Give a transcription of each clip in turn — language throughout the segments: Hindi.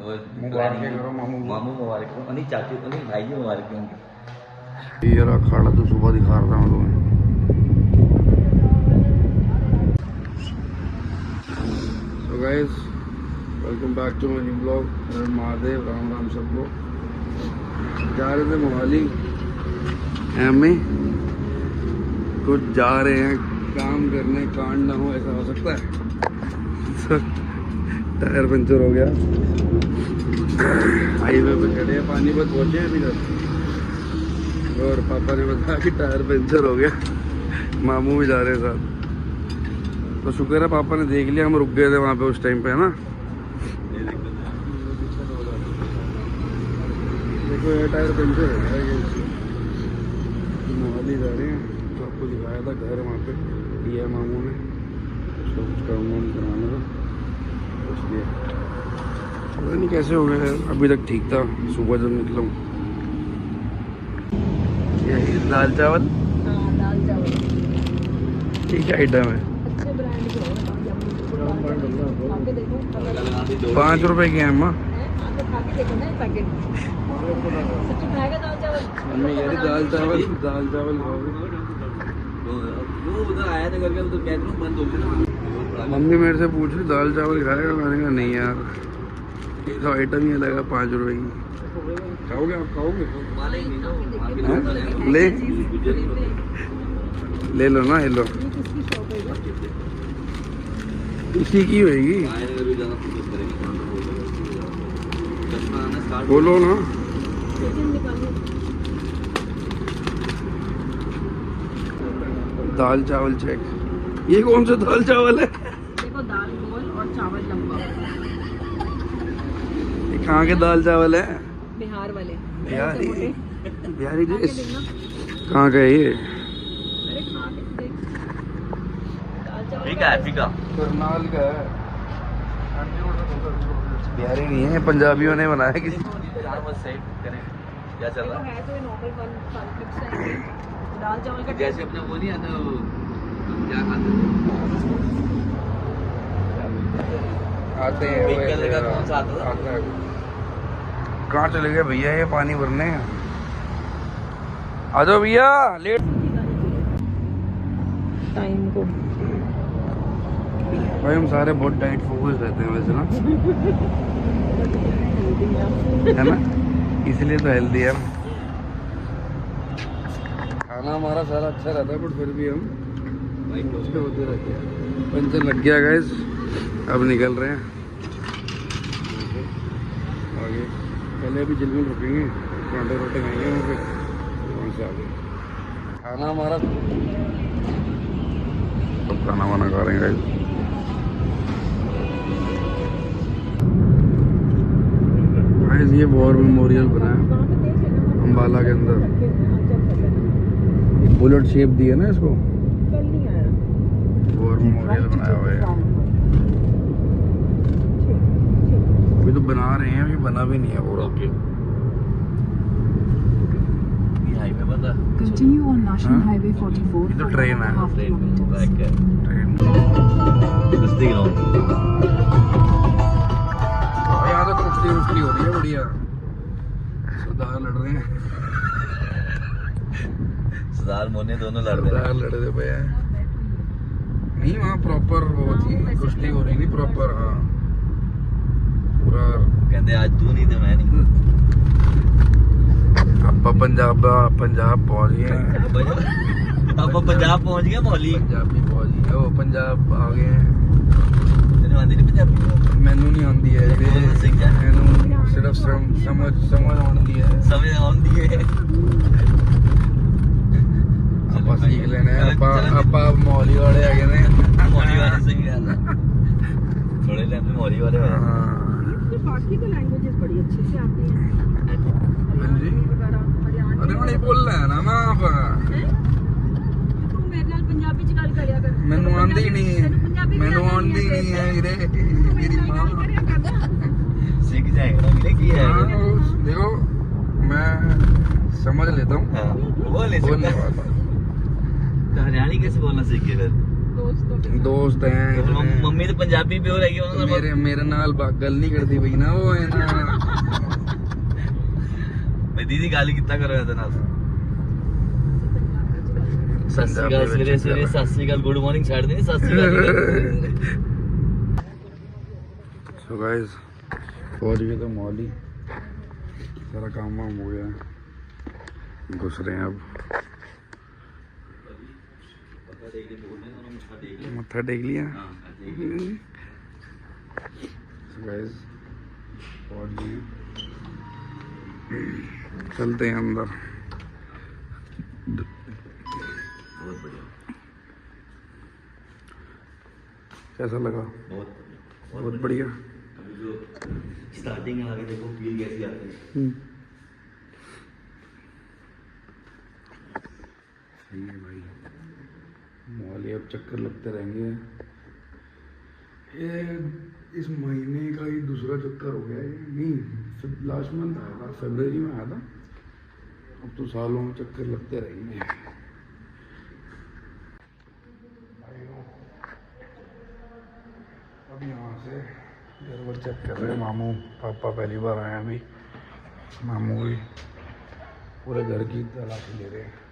मुबारक करो मामू मुबारक हो, नहीं चाचू को नहीं, भाई जी मुबारक हो। ये रहा खाड़ा तो सुबह दिखा रहा हूँ तुम्हें। So guys, welcome back to my new blog. Mahadev, Ram Ram सबको। जा रहे थे मोहाली में, कुछ जा रहे हैं काम करने, कांड ना हो ऐसा हो सकता है। टायर पंचर हो गया, हाईवे पे खड़े हैं, पानीपत पहुंचे हैं अभी तक, और पापा ने बताया कि टायर पंचर हो गया। मामू भी जा रहे हैं साथ, तो शुक्र है पापा ने देख लिया, हम रुक गए थे वहाँ पे उस टाइम पे, है ना। देखो ये टायर पंचर हो गया, ये मोहाली जा रहे हैं, तो आपको दिखाया था घर वहाँ पे दिया मामू ने, उसका कुछ काम वाम करवाना था, इसलिए पता नहीं कैसे हो गया। अभी तक ठीक था, सुबह जब निकला हूँ। यही दाल चावल, दाल चावल ठीक है आइटम है। अच्छे ब्रांड के हो, 5 रुपए की है अम्मा। खा के देखो ना पैकेट, सच्ची खाएगा दाल चावल। मम्मी कह रही दाल चावल खाओगे। वो उधर आया था करके, तो क्या करूं, बंद हो गया। मम्मी मेरे से पूछ रही दाल चावल खाएगा, मैंने कहा नहीं यार, तो आइटम ही लगा 5 रुपए की। खाओगे आप, खाओगे? ले लो ना, ले लो, इसी की होएगी, बोलो ना। दाल चावल चेक, ये कौन सा दाल चावल है? देखो दाल गोल और चावल लंबा। ये कहाँ के दाल चावल है? बिहार वाले, बिहारी डिश। कहाँ का है ये? अरे खा के देख, दाल चावल फीका है, फीका। करनाल का है, बिहारी नहीं है, पंजाबियों ने बनाया किसी। क्या चल रहा है? है तो नॉर्मल वन फिक्स है। दाल चावल का जैसे अपने वो नहीं आता, वो क्या खाते आते हैं पिंक कलर का कौन सा आता था? है। कहाँ चले गए भैया ये पानी भरने? आ जाओ भैया, लेट। टाइम को भाई हम सारे बहुत डाइट फोकस रहते हैं वैसे ना, है ना, इसलिए तो हेल्दी है हम। खाना हमारा सारा अच्छा रहता है, बट फिर भी हम उसके होते रहते हैं। पंचर लग गया गाइस, अब निकल रहे हैं आगे। पहले अभी जल्दी रुकेंगे, पराठे रोटे खाएंगे वहाँ पे, वहाँ से आगे खाना हमारा सब खाना वाना खा रहे हैं गाइस। गाइस ये वॉर मेमोरियल बना है अम्बाला के अंदर, बुलेट शेप दी है ना इसको, कल नहीं आया। वॉर मेमोरियल बनाया हुआ है। अभी तो बना रहे हैं, अभी बना भी नहीं है पूरा। ये हाईवे बंदा। Continue on National Highway 44. ये तो ट्रेन है, ट्रेन ट्रेन। कुश्ती ग्राउंड। यहाँ तो कुश्ती उश्ती हो रही है बढ़िया, सरदार लड़ रहे हैं, सरदार मोने दोनों लड़ रहे सरदार लड़ते पे हैं। नहीं वहाँ प्रॉपर वो थी, कुश्ती हो रही थी प्रॉपर। हाँ पूरा। कहते आज तू नहीं तो मैं नहीं। अब पंजाब पहुँच गए हैं, अब पंजाब पहुंच गया मौली। पंजाबी पहुँच गए, वो पंजाब आ गए हैं। तेरे आंदी नहीं पंजाबी? मैनू नहीं आती है, सिख जा। मैनू सिर्फ समझ आती है, समझ आती है। ਆਪਾਂ सीख लेने ਆਪਾਂ ਮੌਲੀ ਵਾਲੇ ਹੈਗੇ ਨੇ। मौली वाले सही रहना, थोड़े टाइम में मौली वाले हो जाते। बाकी तो लैंग्वेजेस बड़ी अच्छे से आती हैं। हाँ जी, हरियाणवी अरे नहीं बोलना है ना मैं आप, तू मेरे नाल पंजाबी च गल करिया कर। मैनू आंदी नहीं, मैनू आंदी नहीं है वीरे, मेरी मां सीख जाएगा ना मेरे की है। देखो मैं समझ लेता हूँ, बोलने बोलने वाला तो हरियाणी कैसे बोलना सीख गए फिर? दोस्त हैं मम्मी तो पंजाबी प्योर है, मेरे नाल गल नहीं करती पई ना, वो है ना दीदी गाली कितना कर रहा था ना सत श्री अकाल सवेरे सवेरे सत श्री अकाल गुड मॉर्निंग छाड़ देनी सत श्री अकाल सो गाइस पहुंच गए तो मॉली सारा काम वाम हो गया घुस रहे हैं अब मत्था टेक लिया गाइस पहुंच गए चलते हैं अंदर बहुत बढ़िया कैसा लगा बहुत बढ़िया अभी जो स्टार्टिंग में आगे देखो फील कैसी आती है सही है भाई मॉल अब चक्कर लगते रहेंगे ये इस महीने का ही दूसरा चक्कर हो गया है नहीं लास्ट मंथ आया था फरवरी में आया था अब तो सालों में चक्कर लगते रहेंगे अब यहाँ से घर वर चेक कर रहे हैं मामू पापा पहली बार आए अभी मामू भी पूरे घर की तलाशी ले रहे हैं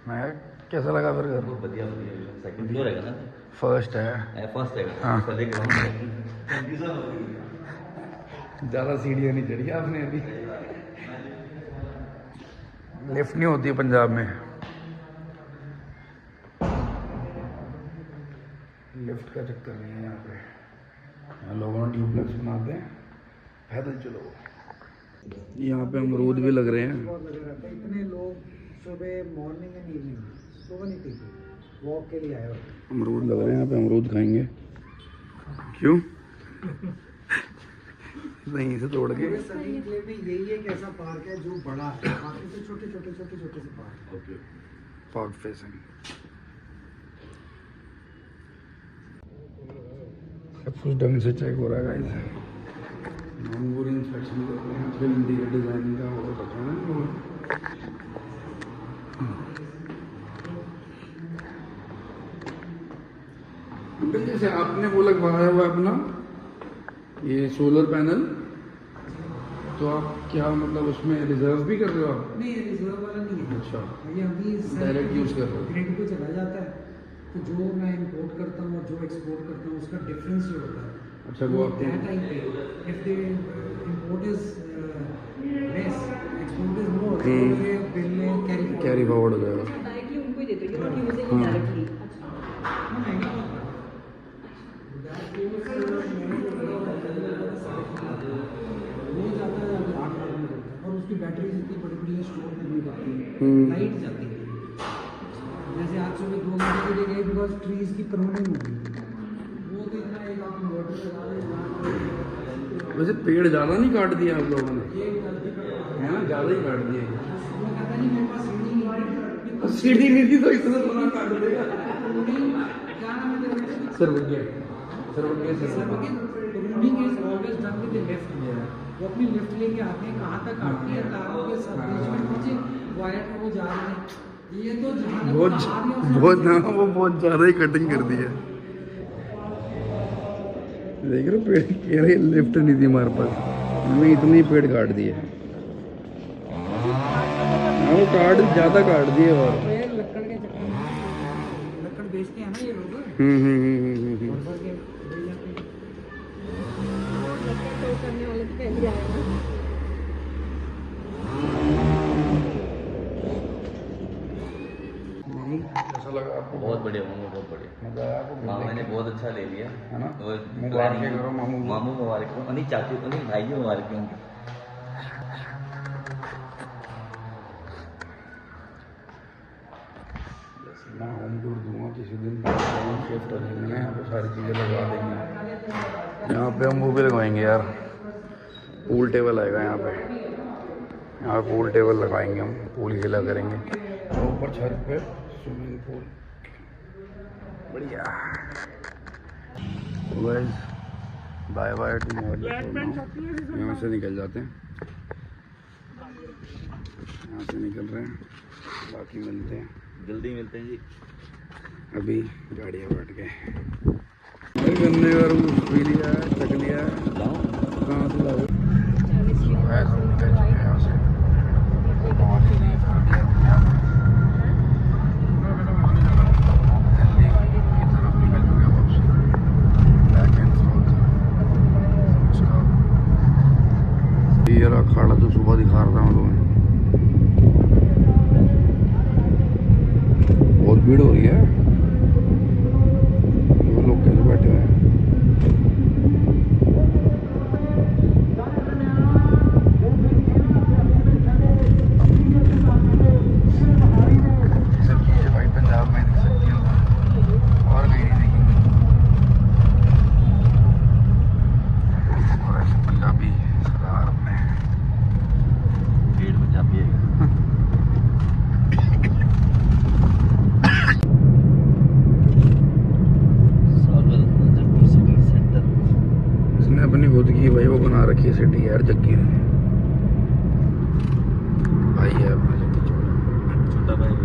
मैं कैसा लगा फिर घर बहुत बढ़िया सेकंड फ्लोर है ना फर्स्ट है फर्स्ट है हाँ। पहले ज़्यादा सीढ़ियाँ नहीं चढ़ी आपने अभी लिफ्ट नहीं होती पंजाब में लिफ्ट का चक्कर नहीं है यहाँ पे यहाँ लोगों ने ट्यूबलेक्स बनाते हैं पैदल चलो यहाँ पे अमरूद भी लग रहे हैं इतने लोग सुबह मॉर्निंग एंड इवनिंग सुबह नहीं पीते वॉक के लिए आए हुए अमरूद लग रहे हैं यहाँ पे अमरूद खाएंगे क्यों नहीं से तोड़ के सभी जिले में यही एक ऐसा पार्क है जो बड़ा है बाकी से छोटे छोटे से पार्क ओके पार्क फेसिंग सब कुछ ढंग से चेक हो रहा है गाइस हम पूरी इंस्पेक्शन कर रहे हैं फिल्म दी डिजाइनिंग का वो रखा है ना अंकल जैसे आपने वो लगवाया हुआ अपना ये सोलर पैनल तो आप क्या मतलब उसमें रिजर्व भी कर रहे हो आप नहीं रिजर्व वाला नहीं है अच्छा ये अभी डायरेक्ट यूज कर रहे हो ग्रिड पे चला जाता है तो जो मैं इंपोर्ट करता हूँ और जो एक्सपोर्ट करता हूँ उसका डिफरेंस जो होता है अच्छा वो आप दैट आई पे if the import is less export is more तो मेरे बिल में कैरी फॉरवर्ड हो जाएगा डायरेक्टली उनको ही देते हो नॉट यूजिंग डायरेक्टली हाँ, महंगा पड़ता है वो जाता है 8 लाख में जाता है और उसकी बैटरी इतनी बड़ी बड़ी स्टोर करनी पड़ती है लाइट जाती है जैसे आज सुबह 2 घंटे के लिए गए बिकॉज ट्रीज की प्रूनिंग हो गई वो तो इतना एक आप इन्वर्टर लगा दें वैसे पेड़ ज़्यादा नहीं काट दिया आप लोगों ने ये गलती करता है ना ज़्यादा ही काट दिया वो कहता नहीं मेरे पास सीढ़ी नहीं है सीढ़ी नहीं थी तो इतना बड़ा काट देगा क्या नाम है तेरा सर्वज्ञ pruning is always done with the left वो अपनी लिफ्ट लेके आते हैं कहाँ तक काटती है तारों के सब बीच में नीचे वायर में वो जा रहे हैं ये तो जहाँ बहुत ना वो बहुत ज़्यादा ही कटिंग कर दी है देख रहे हो पेड़ कह रहे लिफ्ट नहीं थी हमारे पास हमने इतनी पेड़ काट दिए हाँ वो काट ज़्यादा काट दिए और लकड़ के चक्कर में लकड़ बेचते हैं ना ये लोग भर भर के ले जाते हैं तो करने वाले तो पहले आए ना कैसा लगा आपको बहुत बढ़िया मामू बहुत बढ़िया मजा आया आपको मामा ने बहुत अच्छा ले लिया है ना और मुबारक करो मामू को। मामू मुबारक हो नहीं चाचू को नहीं भाई को मुबारक हो मैं होम टूर दूंगा किसी दिन शिफ्ट हो जाएंगे यहाँ पे सारी चीज़ें लगवा देंगे यहाँ पे हम वो भी लगवाएंगे यार पूल टेबल आएगा यहाँ पे यहाँ पूल टेबल लगाएंगे हम पूल खेला करेंगे ऊपर छत पे स्विमिंग पूल बढ़िया बाय बाय टू यहाँ से निकल जाते हैं यहाँ से निकल रहे हैं बाकी मिलते हैं जल्दी मिलते हैं जी अभी गाड़ियाँ बैठ गए गन्ने का जूस पी लिया है अपनी खुद की भाई वो बना रखी है सिटी यार जग्गी ने। भाई है अपना जग्गी चौड़ा। छोटा भाई